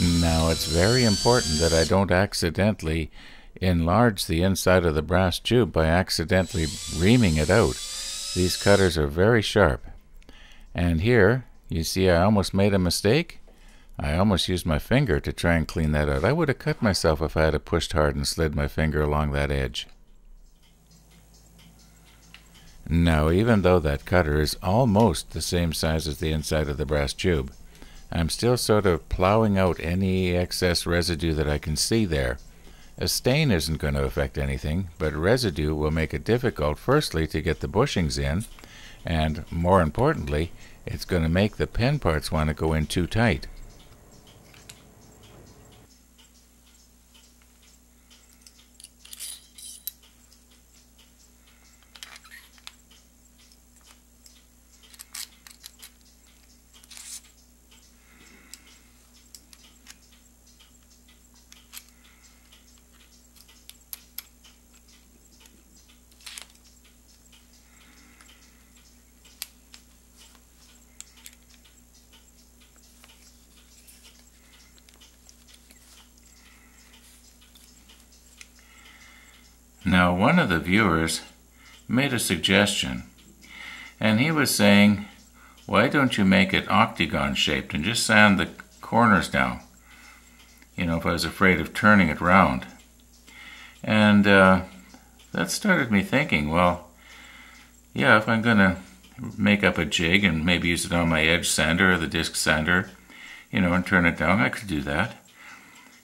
Now it's very important that I don't accidentally enlarge the inside of the brass tube by accidentally reaming it out. These cutters are very sharp. And here, you see I almost made a mistake. I almost used my finger to try and clean that out. I would have cut myself if I had pushed hard and slid my finger along that edge. Now, even though that cutter is almost the same size as the inside of the brass tube, I'm still sort of plowing out any excess residue that I can see there. A stain isn't going to affect anything, but residue will make it difficult, firstly, to get the bushings in, and more importantly, it's going to make the pen parts want to go in too tight. Now, one of the viewers made a suggestion, and he was saying, why don't you make it octagon shaped and just sand the corners down? You know, if I was afraid of turning it round. And that started me thinking, well, yeah, if I'm going to make up a jig and maybe use it on my edge sander or the disc sander, you know, and turn it down, I could do that.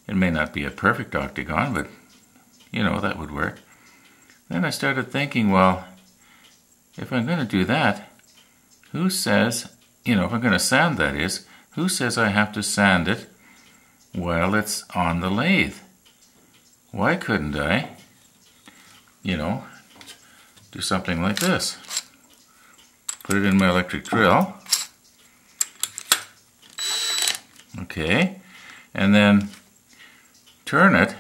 It may not be a perfect octagon, but, you know, that would work. Then I started thinking, well, if I'm going to do that, who says, you know, if I'm going to sand, that is, who says I have to sand it while it's on the lathe? Why couldn't I, you know, do something like this? Put it in my electric drill. Okay. And then turn it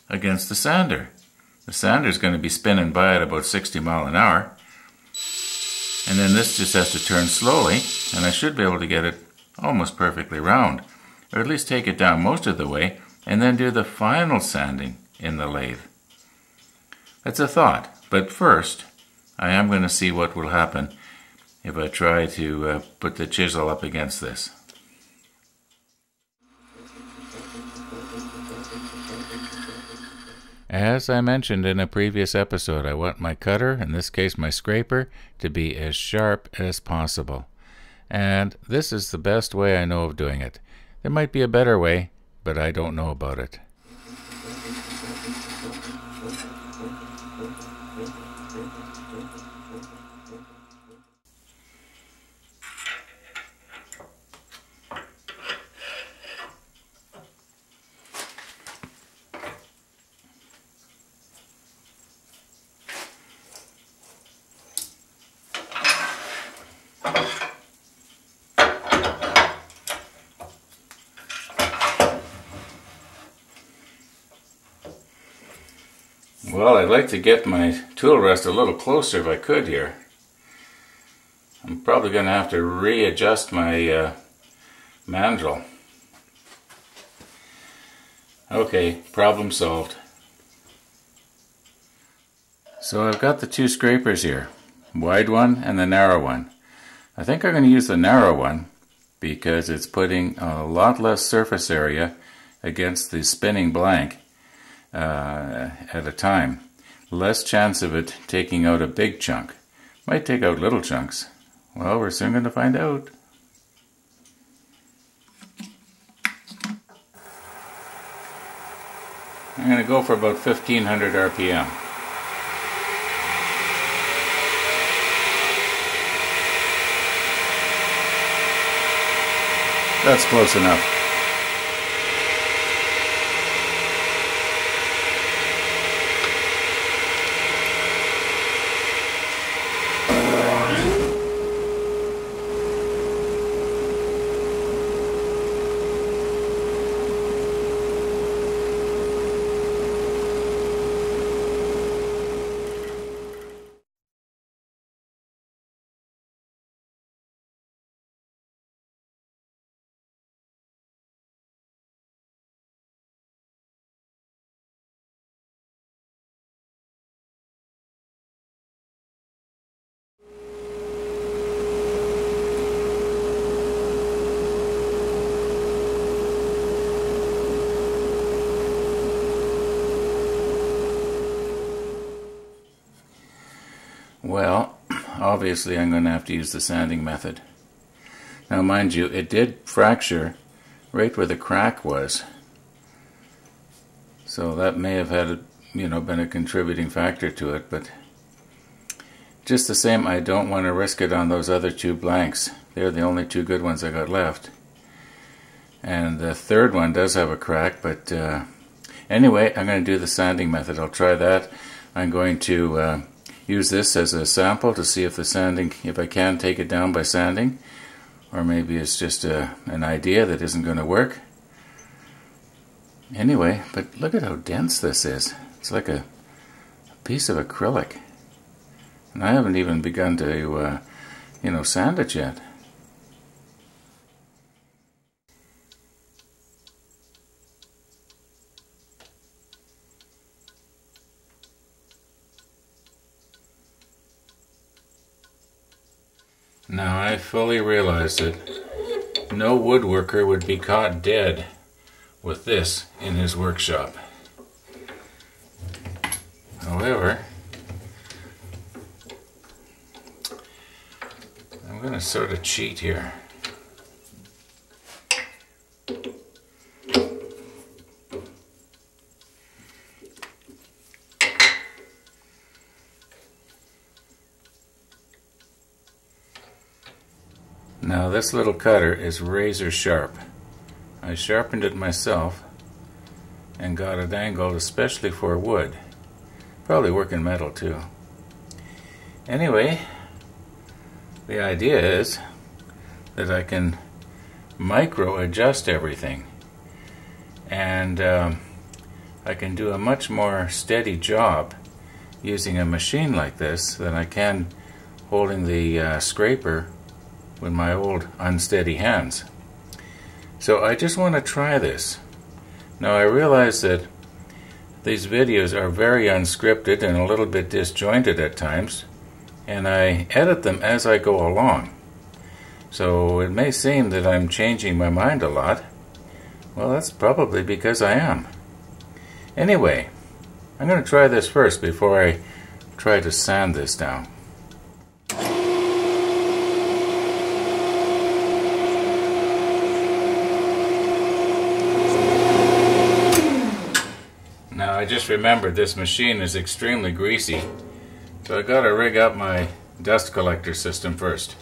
against the sander. The sander is going to be spinning by at about 60 miles an hour. And then this just has to turn slowly, and I should be able to get it almost perfectly round. Or at least take it down most of the way, and then do the final sanding in the lathe. That's a thought. But first, I am going to see what will happen if I try to put the chisel up against this. As I mentioned in a previous episode, I want my cutter, in this case my scraper, to be as sharp as possible. And this is the best way I know of doing it. There might be a better way, but I don't know about it. Well, I'd like to get my tool rest a little closer if I could here. I'm probably going to have to readjust my mandrel. Okay, problem solved. So I've got the two scrapers here, wide one and the narrow one. I think I'm going to use the narrow one because it's putting a lot less surface area against the spinning blank at a time. Less chance of it taking out a big chunk. Might take out little chunks. Well, we're soon going to find out. I'm going to go for about 1500 RPM. That's close enough. obviously I'm going to have to use the sanding method. Now mind you, it did fracture right where the crack was. So that may have had, been a contributing factor to it, but just the same, I don't want to risk it on those other two blanks. They're the only two good ones I got left. And the third one does have a crack, but anyway, I'm going to do the sanding method. I'll try that. I'm going to use this as a sample to see if I can take it down by sanding, or maybe it's just an idea that isn't going to work. Anyway, but look at how dense this is. It's like a piece of acrylic. And I haven't even begun to, sand it yet. Now I fully realize that no woodworker would be caught dead with this in his workshop. However, I'm going to sort of cheat here. Now this little cutter is razor sharp. I sharpened it myself and got it angled especially for wood. Probably work in metal too. Anyway, the idea is that I can micro adjust everything, and I can do a much more steady job using a machine like this than I can holding the scraper with my old unsteady hands. So I just want to try this. Now I realize that these videos are very unscripted and a little bit disjointed at times, and I edit them as I go along. So it may seem that I'm changing my mind a lot. Well, that's probably because I am. Anyway, I'm going to try this first before I try to sand this down. I just remembered this machine is extremely greasy, so I got to rig up my dust collector system first.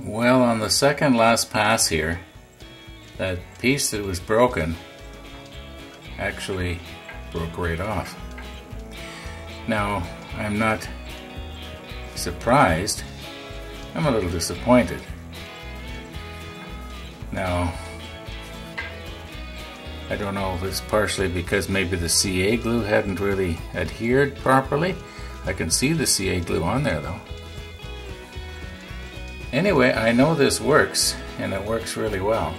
Well, on the second last pass here, that piece that was broken actually broke right off. Now, I'm not surprised, I'm a little disappointed. Now, I don't know if it's partially because maybe the CA glue hadn't really adhered properly. I can see the CA glue on there though. Anyway, I know this works, and it works really well.